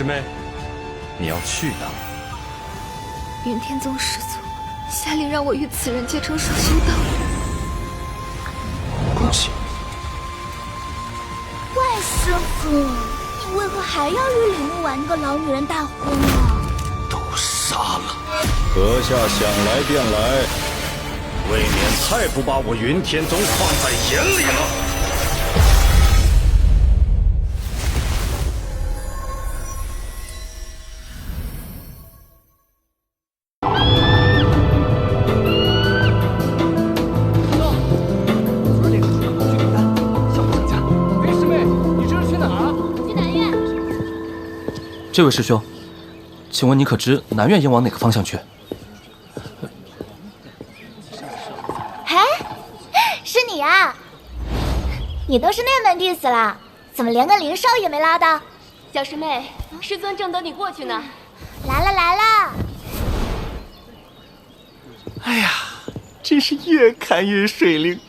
师妹，你要去哪？云天宗师祖下令让我与此人结成属修道侣。恭喜！怪师傅，你为何还要与李牧婉那个老女人大婚啊？都杀了！阁下想来便来，未免太不把我云天宗放在眼里了。这位师兄，请问你可知南院应往哪个方向去？哎，是你啊！你都是内门弟子了，怎么连个林少也没拉到？小师妹，师尊正等你过去呢。来了来了！哎呀，真是越看越水灵。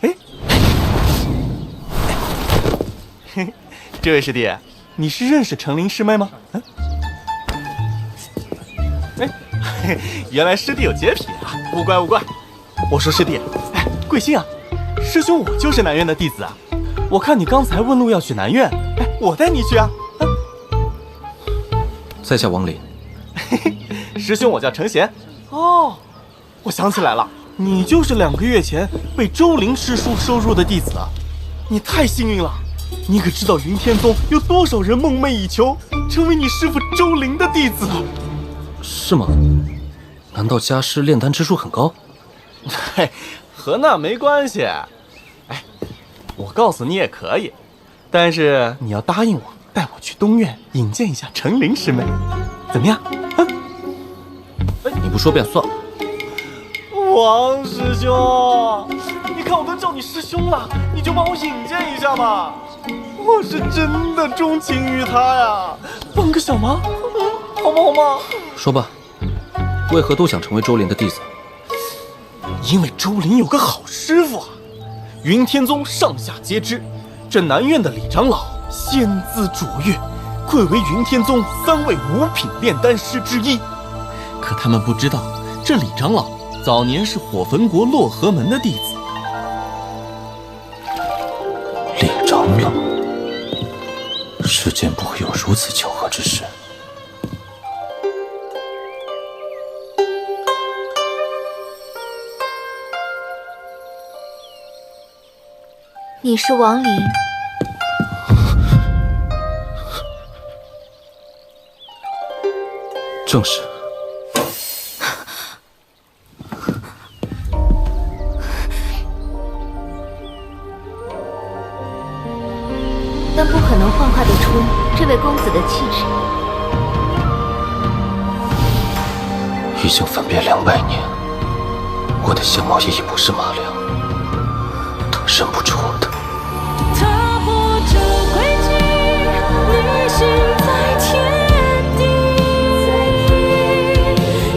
哎，这位师弟，你是认识程灵师妹吗？原来师弟有洁癖啊，勿怪勿怪。我说师弟，贵姓啊？师兄我就是南院的弟子啊。我看你刚才问路要去南院，我带你去啊。在下王林。师兄我叫程贤。哦，我想起来了，你就是2个月前被周灵师叔收入的弟子啊。你太幸运了。你可知道云天宗有多少人梦寐以求成为你师父周灵的弟子？是吗？难道家师炼丹之术很高？嘿，和那没关系。我告诉你也可以，但是你要答应我，带我去东院引荐一下程灵师妹，怎么样？你不说便算了。王师兄，你看我都叫你师兄了，你就帮我引荐一下吧。我是真的钟情于他呀，帮个小忙，好吗？好吗？说吧，为何都想成为周林的弟子？因为周林有个好师傅啊，云天宗上下皆知，这南院的李长老仙姿卓越，贵为云天宗3位5品炼丹师之一。可他们不知道，这李长老早年是火焚国洛河门的弟子。李长老，世间不会有如此巧合之事。你是王林？正是。但不可能幻化得出这位公子的气质。已经分别200年，我的相貌也已不是马良，他认不出我的。踏破这轨迹，逆行在天地，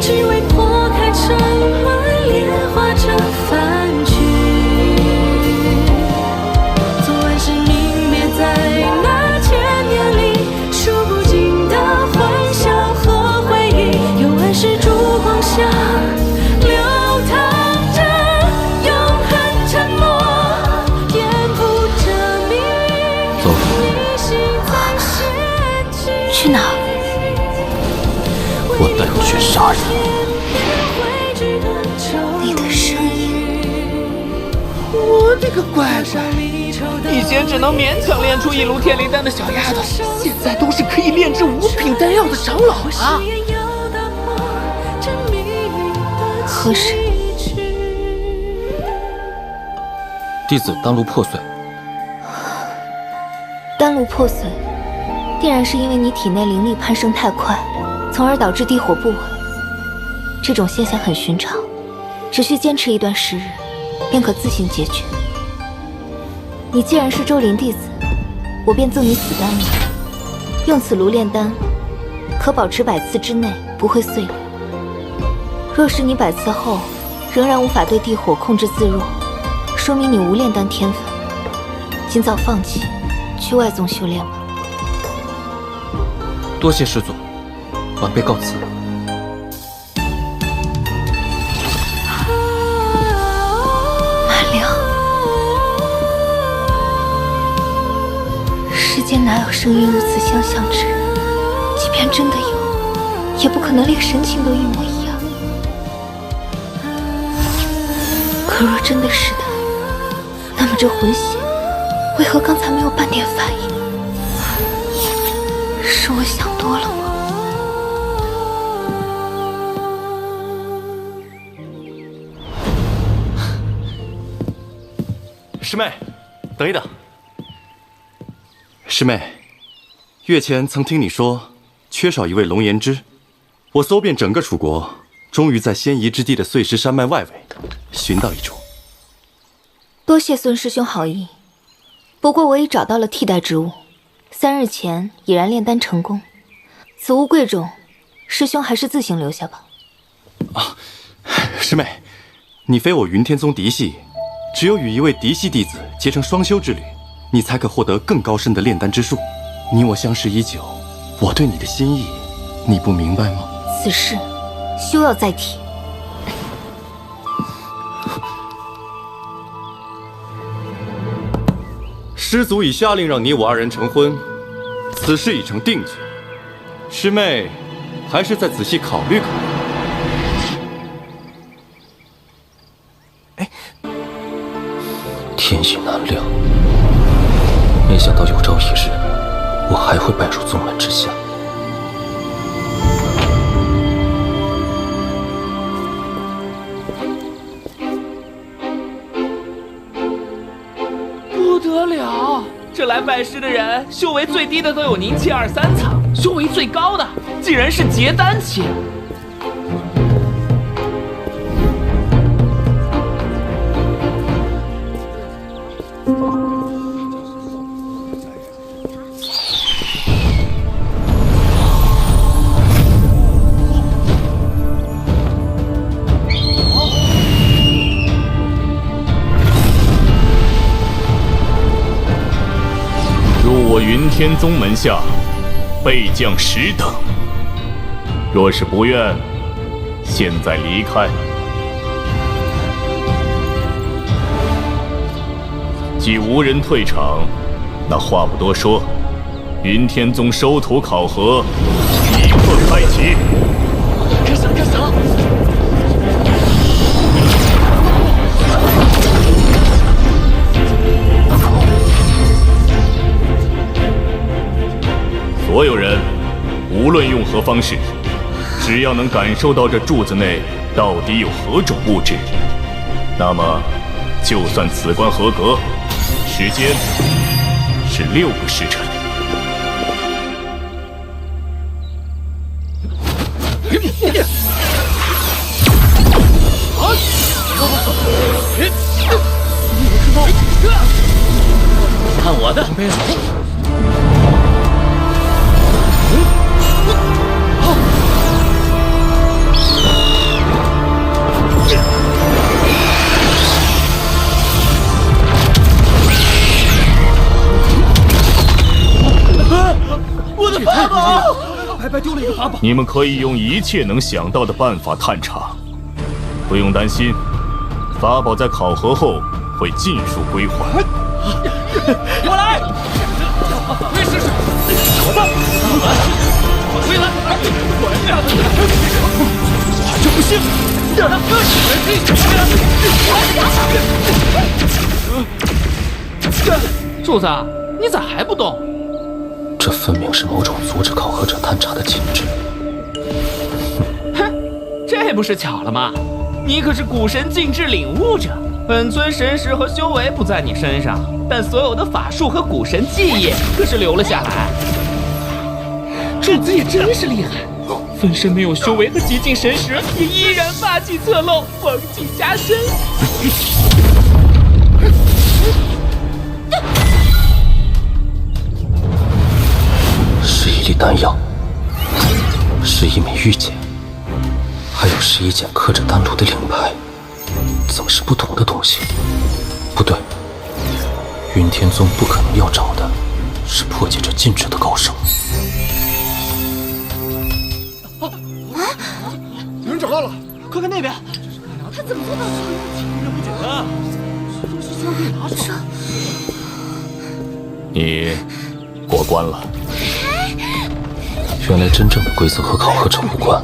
只为破开尘埃，炼化这凡躯。昨晚是泯灭在那千年里，数不尽的欢笑和回忆，幽暗是烛光下流淌着永恒沉默。去哪？我带你去杀人。你的声音，我的个乖乖！以前只能勉强练出1炉天灵丹的小丫头，现在都是可以炼制5品丹药的长老啊！何事？弟子丹炉破碎。丹炉破碎，定然是因为你体内灵力攀升太快，从而导致地火不稳。这种现象很寻常，只需坚持一段时日，便可自行解决。你既然是周林弟子，我便赠你此丹炉，用此炉炼丹，可保持100次之内不会碎裂。若是你100次后仍然无法对地火控制自若，说明你无炼丹天分，尽早放弃，去外宗修炼吧。多谢师祖，晚辈告辞。马良，世间哪有声音如此相像之人？即便真的有，也不可能连神情都一模一样。可若真的是他，那么这魂血为何刚才没有半点反应？是我想多了吗？师妹，等一等。师妹，月前曾听你说缺少一位龙颜之，我搜遍整个楚国，终于在仙夷之地的碎石山脉外围寻到一处。多谢孙师兄好意，不过我已找到了替代之物，3日前已然炼丹成功。此物贵重，师兄还是自行留下吧。师妹，你非我云天宗嫡系，只有与一位嫡系弟子结成双修之旅，你才可获得更高深的炼丹之术。你我相识已久，我对你的心意，你不明白吗？此事休要再提。师祖已下令让你我2人成婚，此事已成定局。师妹，还是再仔细考虑考虑。天意难料，没想到有朝一日，我还会拜入宗门之下。不得了！这来拜师的人，修为最低的都有凝气2、3层，修为最高的竟然是结丹期。我云天宗门下，备降10等。若是不愿，现在离开。既无人退场，那话不多说，云天宗收徒考核立刻开启。开始，开始！所有人，无论用何方式，只要能感受到这柱子内到底有何种物质，那么就算此关合格。时间是6个时辰。看我的！我的法宝！白白丢了一个法宝。你们可以用一切能想到的办法探查，不用担心，法宝在考核后会尽数归还。我来！没事，我回来！这不行！柱子，你咋还不动？这分明是某种阻止考核者探查的禁制。哼，这不是巧了吗？你可是古神禁制领悟者，本尊神识和修为不在你身上，但所有的法术和古神技艺可是留了下来。柱子也真是厉害，分身没有修为和极尽神识，也依然霸气侧漏，王气加身。是一粒丹药，是一枚玉简，还有11件刻着丹炉的令牌，怎么是不同的东西？不对，云天宗不可能要找的是破解这禁制的高手。到了，快看那边！他怎么做到的？这不简单啊！你过关了。原来真正的规则和考核者无关，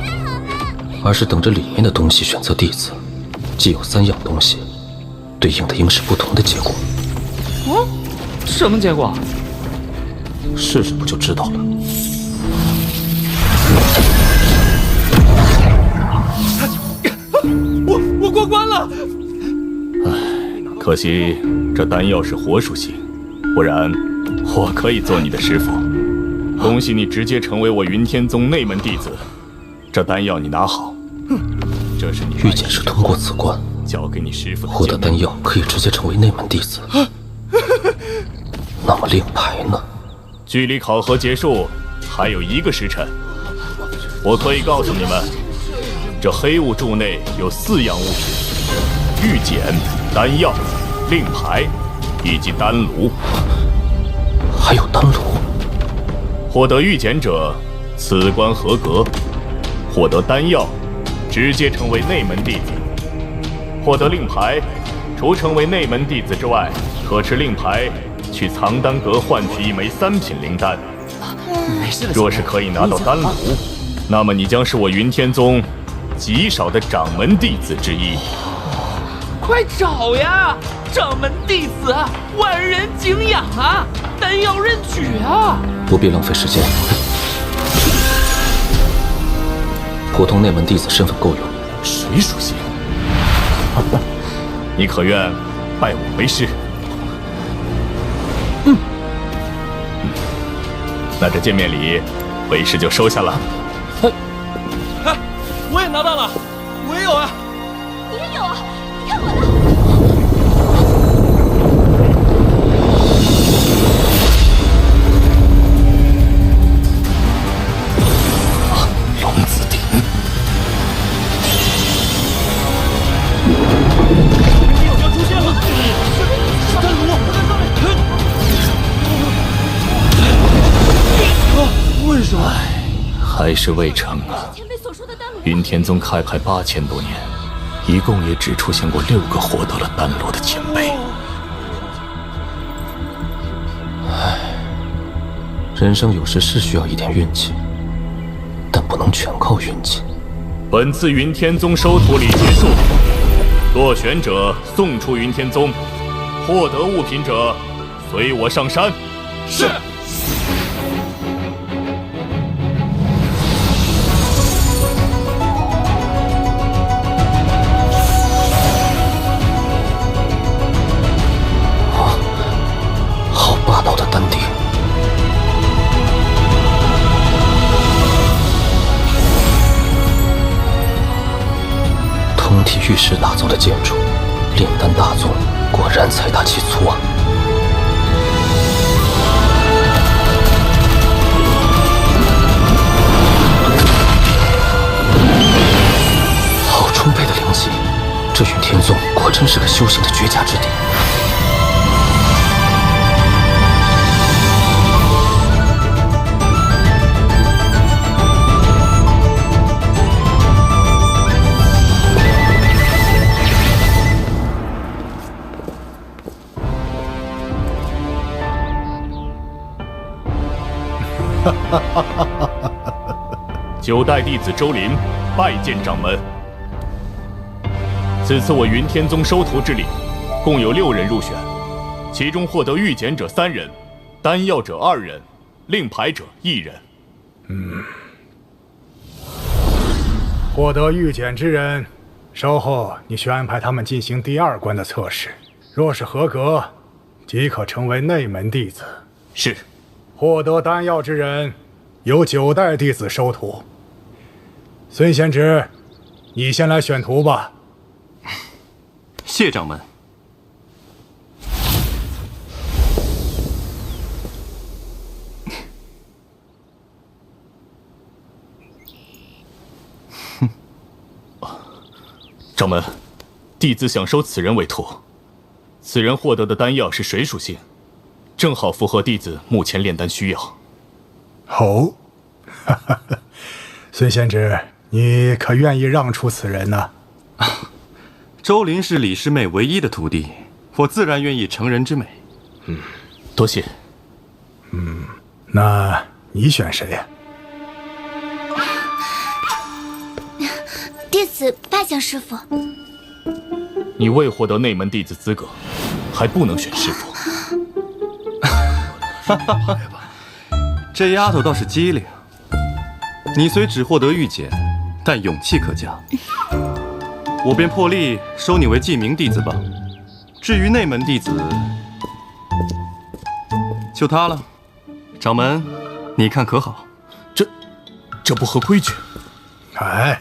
而是等着里面的东西选择弟子。既有3样东西，对应的应是不同的结果。哦，什么结果？试试不就知道了。我过关了。可惜这丹药是火属性，不然我可以做你的师傅。恭喜你直接成为我云天宗内门弟子。这丹药你拿好，这是你玉简是通过此关交给你师傅的获得丹药，可以直接成为内门弟子。那么令牌呢？距离考核结束还有1个时辰，我可以告诉你们，这黑雾柱内有4样物品：玉简、丹药、令牌以及丹炉。还有丹炉。获得玉简者，此关合格；获得丹药，直接成为内门弟子；获得令牌，除成为内门弟子之外，可持令牌去藏丹阁换取1枚3品灵丹。若是可以拿到丹炉，那么你将是我云天宗极少的掌门弟子之一。快找呀！掌门弟子，万人敬仰啊！丹药任取啊！不必浪费时间。普通内门弟子身份够用。水属性，你可愿拜我为师？那这见面礼，为师就收下了。哎，我也拿到了，我也有啊。你也有啊？你看我的。龙子鼎。要出现了！丹炉在上面。为什么？还是未成啊！云天宗开派8000多年，一共也只出现过6个获得了丹炉的前辈。人生有时是需要一点运气，但不能全靠运气。本次云天宗收徒礼结束，落选者送出云天宗，获得物品者随我上山。是。好霸道的丹鼎。通体玉石打造的建筑，炼丹大宗果然财大气粗啊！好充沛的灵气，这云天宗果真是个修行的绝佳之地。9代弟子周林拜见掌门。此次我云天宗收徒之礼，共有6人入选，其中获得玉简者3人，丹药者2人，令牌者1人。获得玉简之人，稍后你需安排他们进行第2关的测试，若是合格，即可成为内门弟子。是。获得丹药之人，由9代弟子收徒。孙贤侄，你先来选徒吧。谢掌门。掌门，弟子想收此人为徒。此人获得的丹药是水属性，正好符合弟子目前炼丹需要。哦，孙贤侄，你可愿意让出此人呢？周林是李师妹唯一的徒弟，我自然愿意成人之美。多谢。那你选谁呀？弟子拜见师傅。你未获得内门弟子资格，还不能选师傅。这丫头倒是机灵。你虽只获得御检，但勇气可嘉。我便破例收你为记名弟子吧。至于内门弟子，就他了。掌门，你看可好？这不合规矩。哎，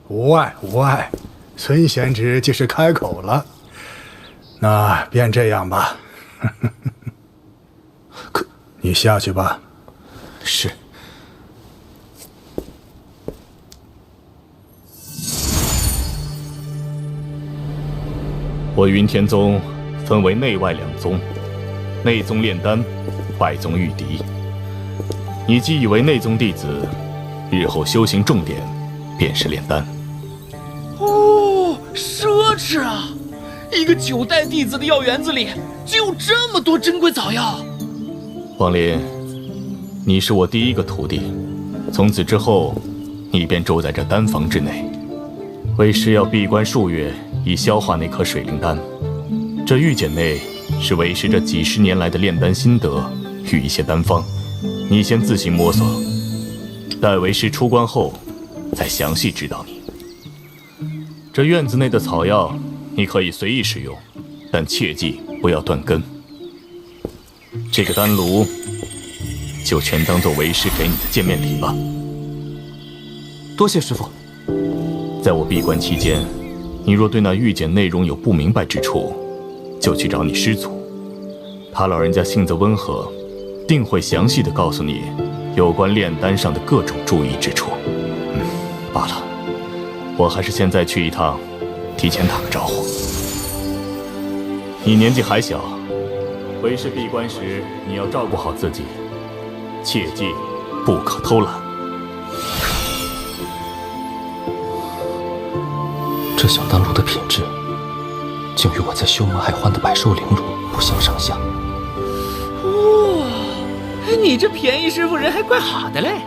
无碍无碍。孙贤侄既是开口了，那便这样吧。你下去吧。是。我云天宗分为内外两宗，内宗炼丹，外宗御敌。你既已为内宗弟子，日后修行重点便是炼丹。哦，奢侈啊！一个9代弟子的药园子里就有这么多珍贵草药。王林，你是我第一个徒弟，从此之后，你便住在这丹房之内。为师要闭关数月，以消化那颗水灵丹。这御简内是为师这几十年来的炼丹心得与一些丹方，你先自行摸索，待为师出关后，再详细指导你。这院子内的草药，你可以随意使用，但切记不要断根。这个丹炉，就全当做为师给你的见面礼吧。多谢师父。在我闭关期间，你若对那御简内容有不明白之处，就去找你师祖，他老人家性子温和，定会详细的告诉你有关炼丹上的各种注意之处。罢了，我还是现在去一趟，提前打个招呼。你年纪还小，为师闭关时你要照顾好自己，切记不可偷懒。这小丹炉的品质，竟与我在修魔海欢的百兽灵乳不相上下。哇，你这便宜师傅人还怪好的嘞。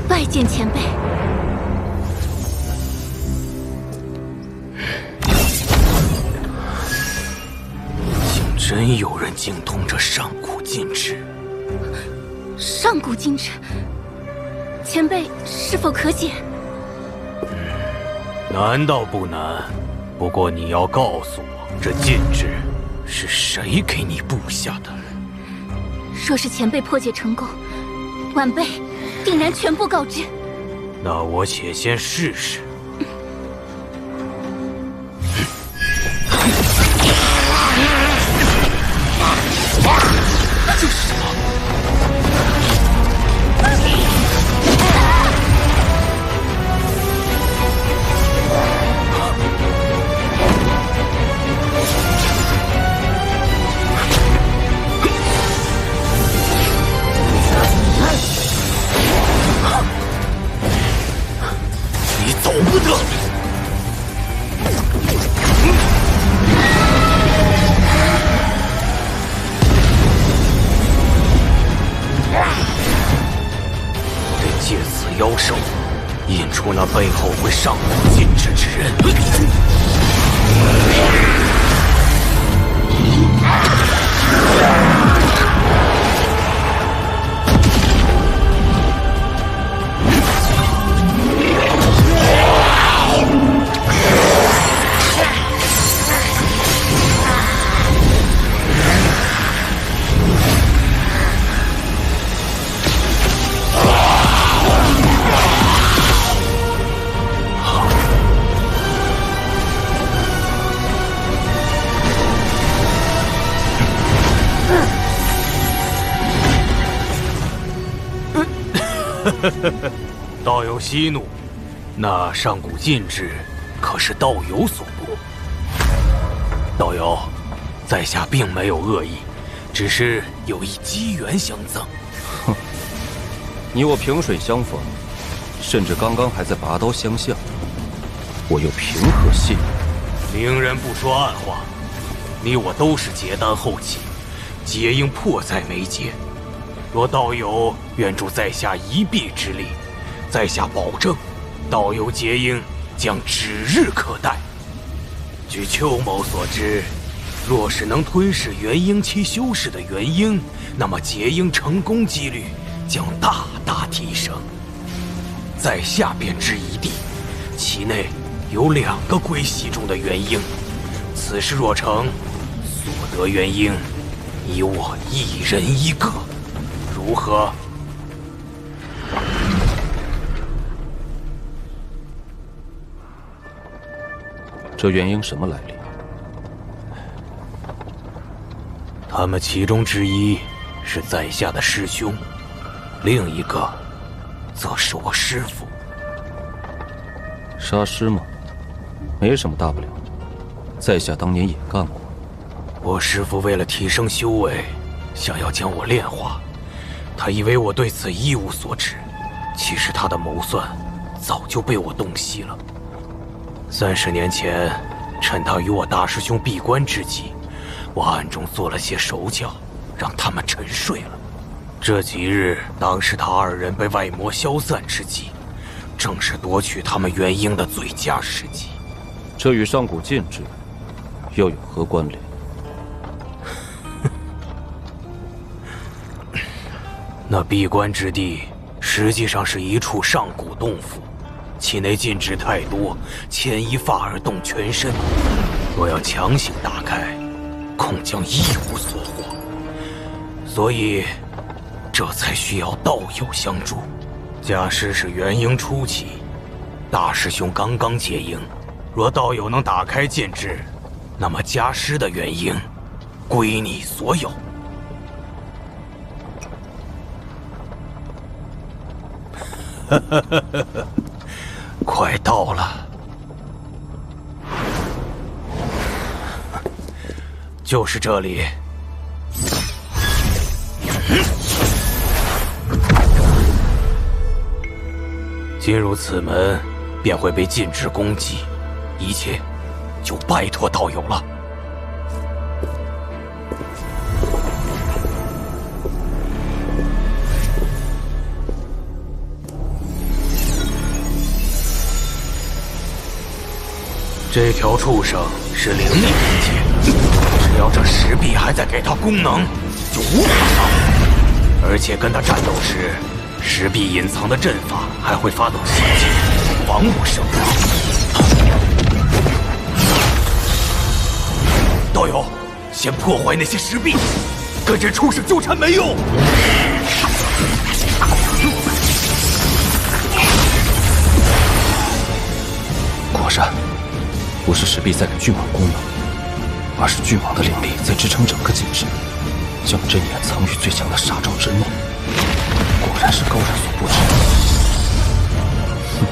拜见前辈。真有人精通这上古禁制。上古禁制，前辈是否可解？难道不难？不过你要告诉我，这禁制是谁给你布下的？若是前辈破解成功，晚辈定然全部告知。那我且先试试。就是了。你走不得！借此妖兽，引出那背后会上古禁制之人。道友息怒，那上古禁制可是道友所布。道友，在下并没有恶意，只是有一机缘相赠。哼，你我萍水相逢，甚至刚刚还在拔刀相向，我又凭何信你？明人不说暗话，你我都是结丹后期，皆应迫在眉睫。若道友愿助在下一臂之力，在下保证，道友结英将指日可待。据邱某所知，若是能吞噬元婴期修士的元婴，那么结婴成功几率将大大提升。在下便知一地，其内有2个归西中的元婴，此事若成，所得元婴，你我1人1个，如何？这元婴什么来历？他们其中之一是在下的师兄，另一个则是我师父。杀师吗？没什么大不了，在下当年也干过。我师父为了提升修为，想要将我炼化，他以为我对此一无所知，其实他的谋算早就被我洞悉了。30年前，趁他与我大师兄闭关之际，我暗中做了些手脚，让他们沉睡了。这几日，当时他2人被外魔消散之际，正是夺取他们元婴的最佳时机。这与上古禁制又有何关联？那闭关之地实际上是一处上古洞府，其内禁制太多，牵一发而动全身。若要强行打开，恐将一无所获。所以，这才需要道友相助。家师是元婴初期，大师兄刚刚结婴。若道友能打开禁制，那么家师的元婴归你所有。快到了，就是这里。进入此门，便会被禁制攻击，一切就拜托道友了。这条畜生是灵力边界，只要这石壁还在给他功能，就无法伤害。而且跟他战斗时，石壁隐藏的阵法还会发动袭击，防我胜亡。道友，先破坏那些石壁，跟这畜生纠缠没用。果然。不是石壁在给巨蟒功能，而是巨蟒的灵力在支撑整个禁制，将针眼藏于最强的杀招之内。果然是高人所不知。哼，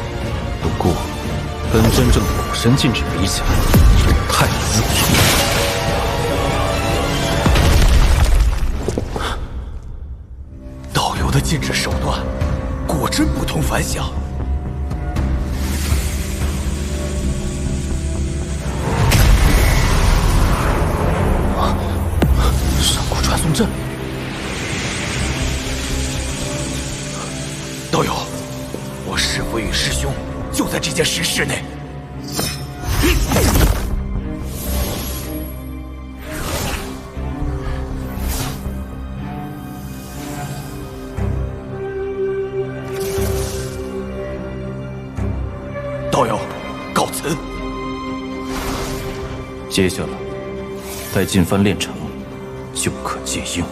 不过跟真正的古神禁制比起来，太弱了。道友的禁制手段，果真不同凡响。传送阵，道友，我师父与师兄就在这间石室内。道友，告辞。接下来，待进幡炼成。就可结婴。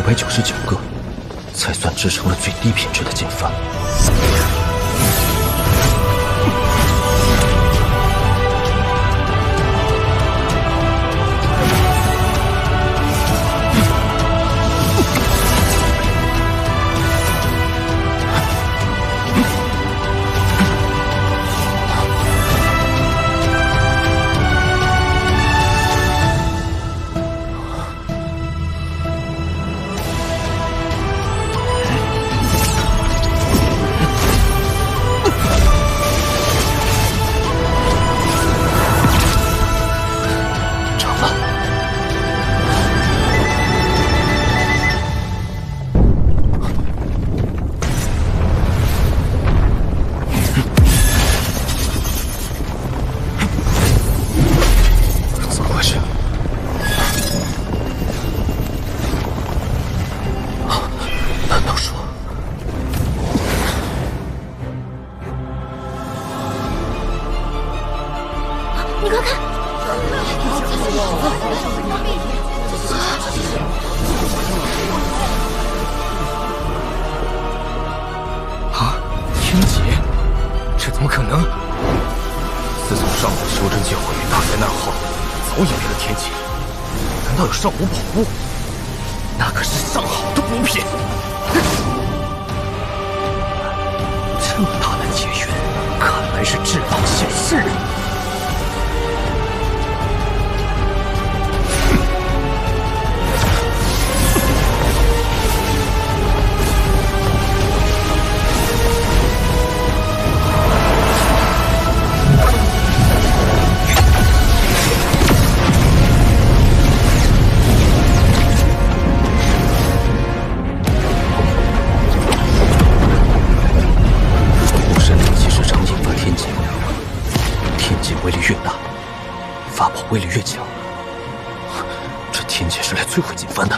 999个，才算制成了最低品质的金幡。你快看！啊，天劫！这怎么可能？自从上古修真界毁于大灾难后，早已没了天劫。难道有上古宝物？那可是上好的补品。这么大的劫缘，看来是至宝现世啊！ 威力越强，这天劫是来摧毁锦幡的。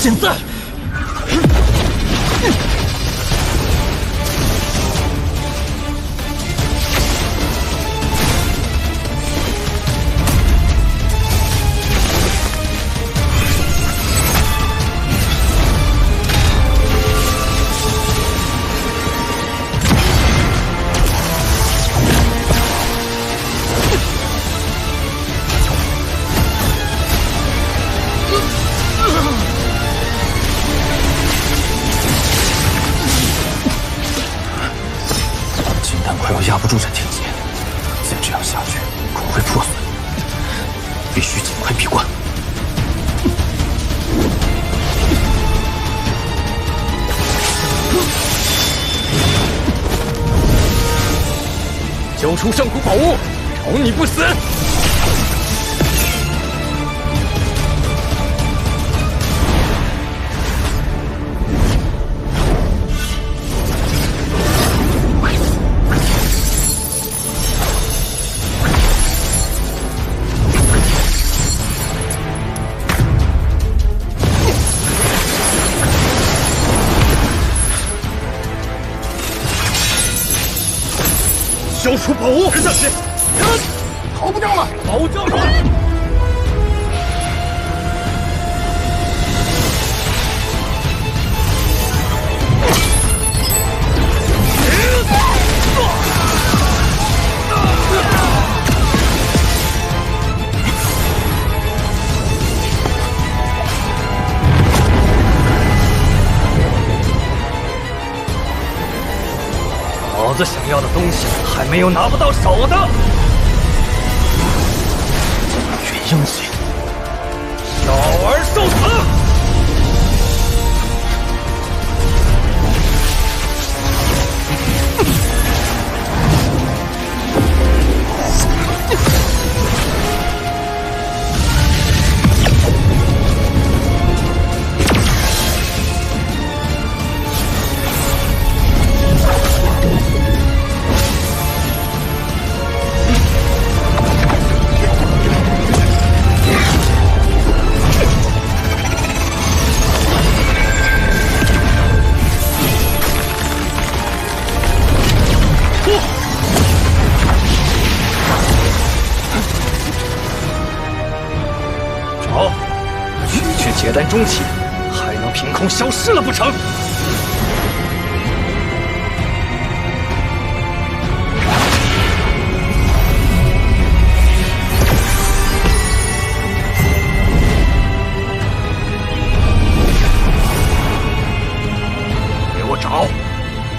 现在，压不住这天劫，再这样下去恐会破损，必须尽快闭关。交出上古宝物，饶你不死！ 交出宝物！人下去！逃不掉了！保教主！老子想要的东西还没有拿不到手的，元婴血，小儿兽。受死！结丹中期，还能凭空消失了不成？给我找，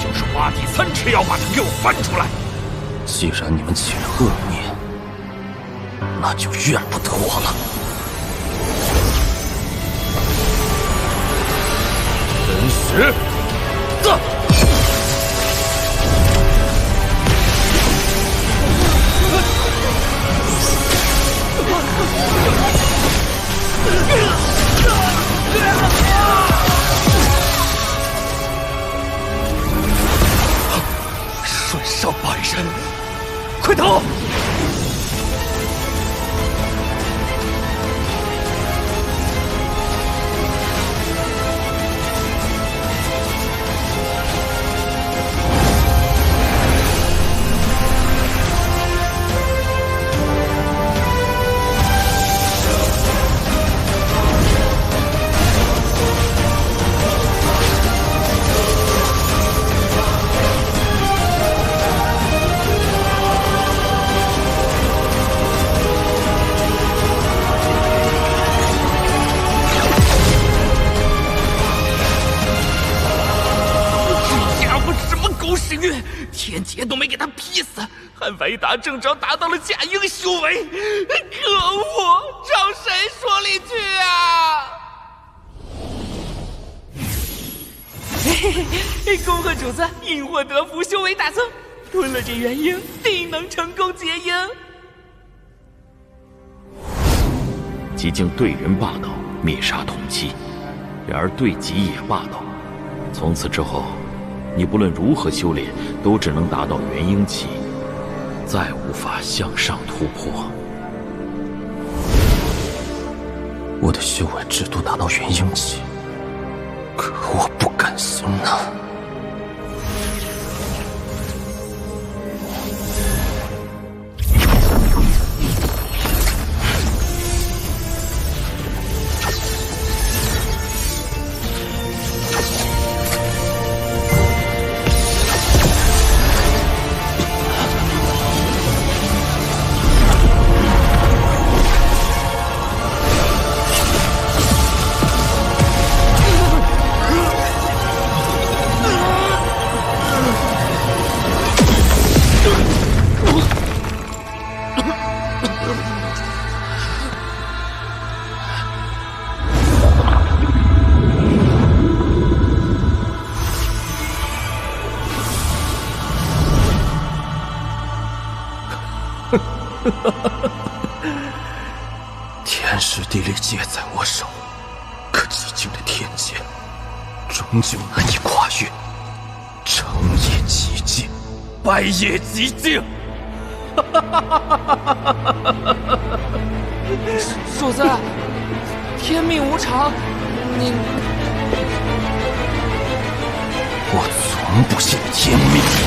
就是挖地3尺，要把它给我翻出来！既然你们起了恶念，那就怨不得我了。真实，走！瞬上百人，快逃！天劫都没给他劈死，还歪打正着达到了假英修为，可恶！找谁说理去啊？嘿嘿，恭贺主子因祸得福，修为大增，吞了这元婴，定能成功结婴。即竟对人霸道，灭杀同期；然而对己也霸道。从此之后，你不论如何修炼，都只能达到元婴期，再无法向上突破。我的修为只度达到元婴期，可我不甘心呐。天时地利皆在我手，可寂静的天界终究难以跨越。成也极境，败也极境。主子，天命无常，你……我从不信天命。